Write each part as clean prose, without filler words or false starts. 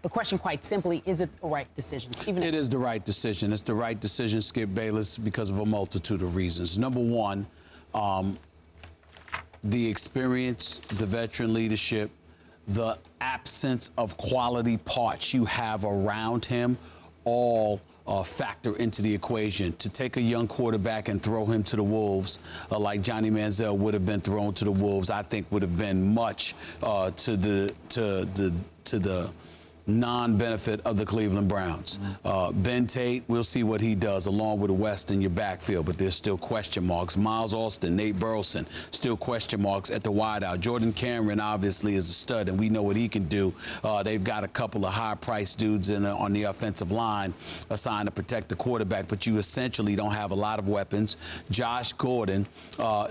The question, quite simply, is it the right decision? Stephen? It is the right decision. It's the right decision, Skip Bayless, because of a multitude of reasons. Number one, the experience, the veteran leadership, the absence of quality parts you have around him, all factor into the equation. To take a young quarterback and throw him to the wolves, like Johnny Manziel would have been thrown to the wolves, I think would have been much to the non-benefit of the Cleveland Browns. Ben Tate, we'll see what he does along with the West in your backfield, but there's still question marks. Miles Austin, Nate Burleson, still question marks at the wideout. Jordan Cameron obviously is a stud, and we know what he can do. They've got a couple of high-priced dudes on the offensive line assigned to protect the quarterback, but you essentially don't have a lot of weapons. Josh Gordon,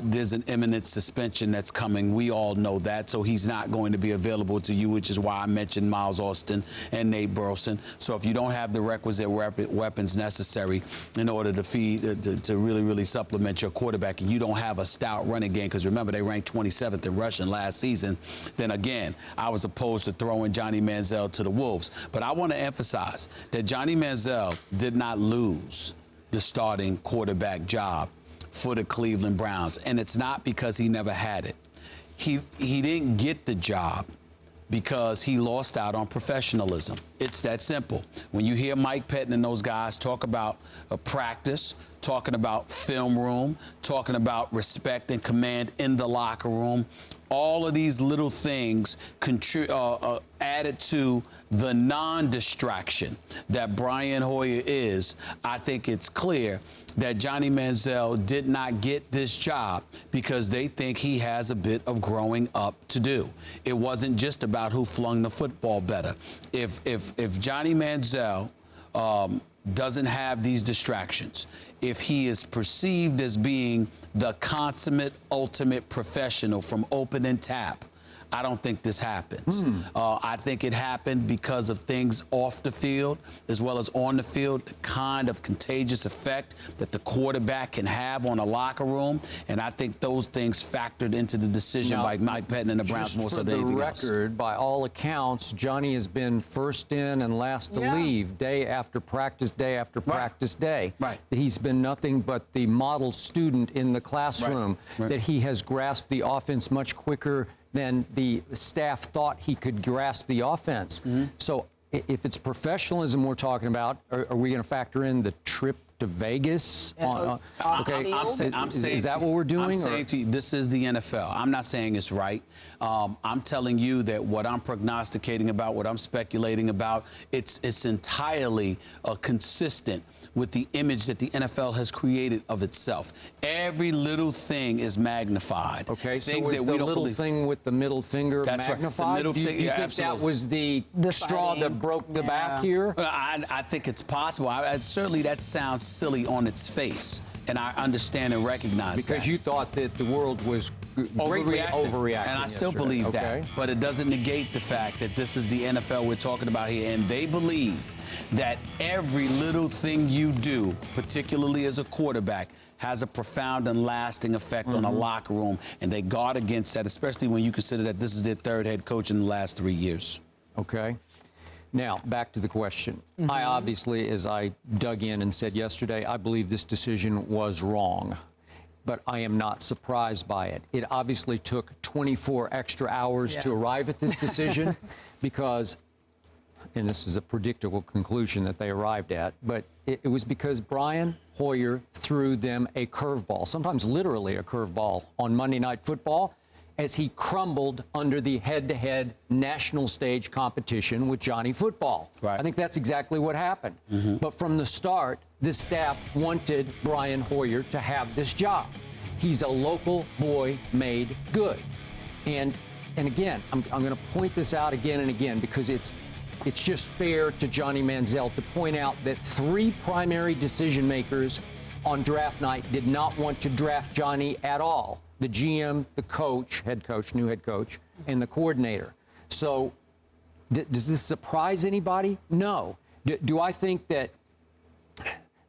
there's an imminent suspension that's coming. We all know that, so he's not going to be available to you, which is why I mentioned Miles Austin and Nate Burleson. So if you don't have the requisite weapons necessary in order to really supplement your quarterback, and you don't have a stout running game, because remember, they ranked 27th in rushing last season, then again, I was opposed to throwing Johnny Manziel to the wolves. But I want to emphasize that Johnny Manziel did not lose the starting quarterback job for the Cleveland Browns, and it's not because he never had it. He didn't get the job because he lost out on professionalism. It's that simple. When you hear Mike Pettin and those guys talk about practice, talking about film room, talking about respect and command in the locker room, all of these little things added to the non-distraction that Brian Hoyer is. I think it's clear that Johnny Manziel did not get this job because they think he has a bit of growing up to do. It wasn't just about who flung the football better. If Johnny Manziel doesn't have these distractions, if he is perceived as being the consummate, ultimate professional from open and tap, I don't think this happens. I think it happened because of things off the field as well as on the field, the kind of contagious effect that the quarterback can have on a locker room. And I think those things factored into the decision by Mike Pettin and the Browns more so than anything else. For the record, by all accounts, Johnny has been first in and last to leave day after practice, day after practice day. He's been nothing but the model student in the classroom, that he has grasped the offense much quicker than the staff thought he could grasp the offense. So if it's professionalism we're talking about, are we going to factor in the trip to Vegas? Okay, I'm saying is that what we're doing? I'm saying to you, this is the NFL. I'm not saying it's right. I'm telling you that what I'm prognosticating about, what I'm speculating about, it's entirely consistent with the image that the NFL has created of itself. Every little thing is magnified. Okay, so is the little thing with the middle finger magnified? The middle do you think absolutely. that was the straw that broke the back here? I think it's possible. Certainly that sounds silly on its face, and I understand and recognize that. Because you thought that the world was greatly overreacting. And I still believe that. But it doesn't negate the fact that this is the NFL we're talking about here, and they believe that every little thing you do, particularly as a quarterback, has a profound and lasting effect on a locker room, and they guard against that, especially when you consider that this is their third head coach in the last 3 years. Okay. Now, back to the question. I obviously, as I dug in and said yesterday, I believe this decision was wrong, but I am not surprised by it. It obviously took 24 extra hours to arrive at this decision because, and this is a predictable conclusion that they arrived at, but it was because Brian Hoyer threw them a curveball, sometimes literally a curveball, on Monday Night Football, as he crumbled under the head-to-head national stage competition with Johnny Football. I think that's exactly what happened. But from the start, this staff wanted Brian Hoyer to have this job. He's a local boy made good. And again, I'm going to point this out again and again because it's just fair to Johnny Manziel to point out that 3 primary decision makers on draft night did not want to draft Johnny at all. The GM, the coach, new head coach, and the coordinator. So does this surprise anybody? No. Do I think that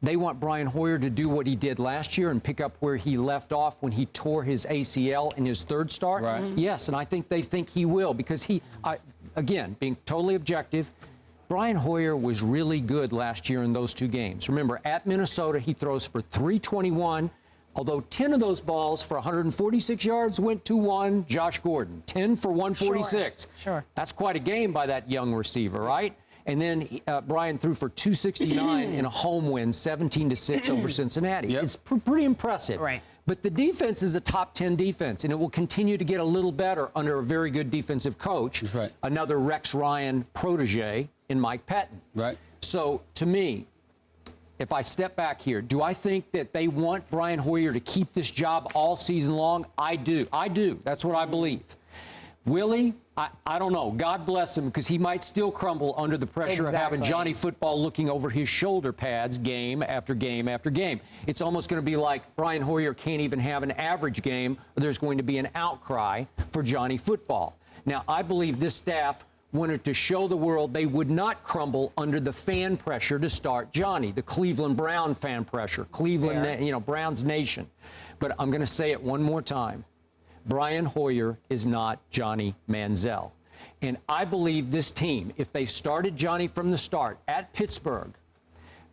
they want Brian Hoyer to do what he did last year and pick up where he left off when he tore his ACL in his third start? Yes, and I think they think he will because again, being totally objective, Brian Hoyer was really good last year in those 2 games. Remember, at Minnesota, he throws for 321, although 10 of those balls for 146 yards went to one Josh Gordon. 10 for 146. Sure. That's quite a game by that young receiver, right? And then Brian threw for 269 in a home win, 17-6 over Cincinnati. Yep. It's pretty impressive. Right. But the defense is a top 10 defense, and it will continue to get a little better under a very good defensive coach. That's right. Another Rex Ryan protege in Mike Patton. Right. So, to me, if I step back here, do I think that they want Brian Hoyer to keep this job all season long? I do. That's what I believe. Will he? I don't know. God bless him, because he might still crumble under the pressure of having Johnny Football looking over his shoulder pads game after game after game. It's almost going to be like Brian Hoyer can't even have an average game, or there's going to be an outcry for Johnny Football. Now, I believe this staff wanted to show the world they would not crumble under the fan pressure to start Johnny, the Cleveland Brown fan pressure, Cleveland, Browns Nation. But I'm going to say it one more time. Brian Hoyer is not Johnny Manziel. And I believe this team, if they started Johnny from the start at Pittsburgh,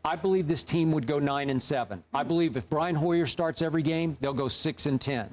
I believe this team would go 9-7. I believe if Brian Hoyer starts every game, they'll go 6-10.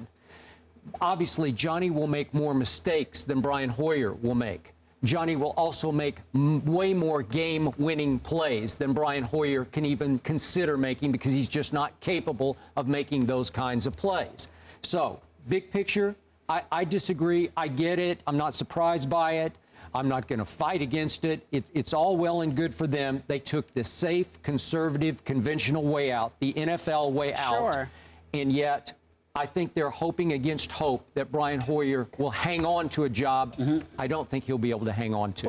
Obviously, Johnny will make more mistakes than Brian Hoyer will make. Johnny will also make way more game-winning plays than Brian Hoyer can even consider making, because he's just not capable of making those kinds of plays. So, big picture, I disagree. I get it. I'm not surprised by it. I'm not going to fight against it. It's all well and good for them. They took the safe, conservative, conventional way out, the NFL way out. Sure. And yet, I think they're hoping against hope that Brian Hoyer will hang on to a job I don't think he'll be able to hang on to.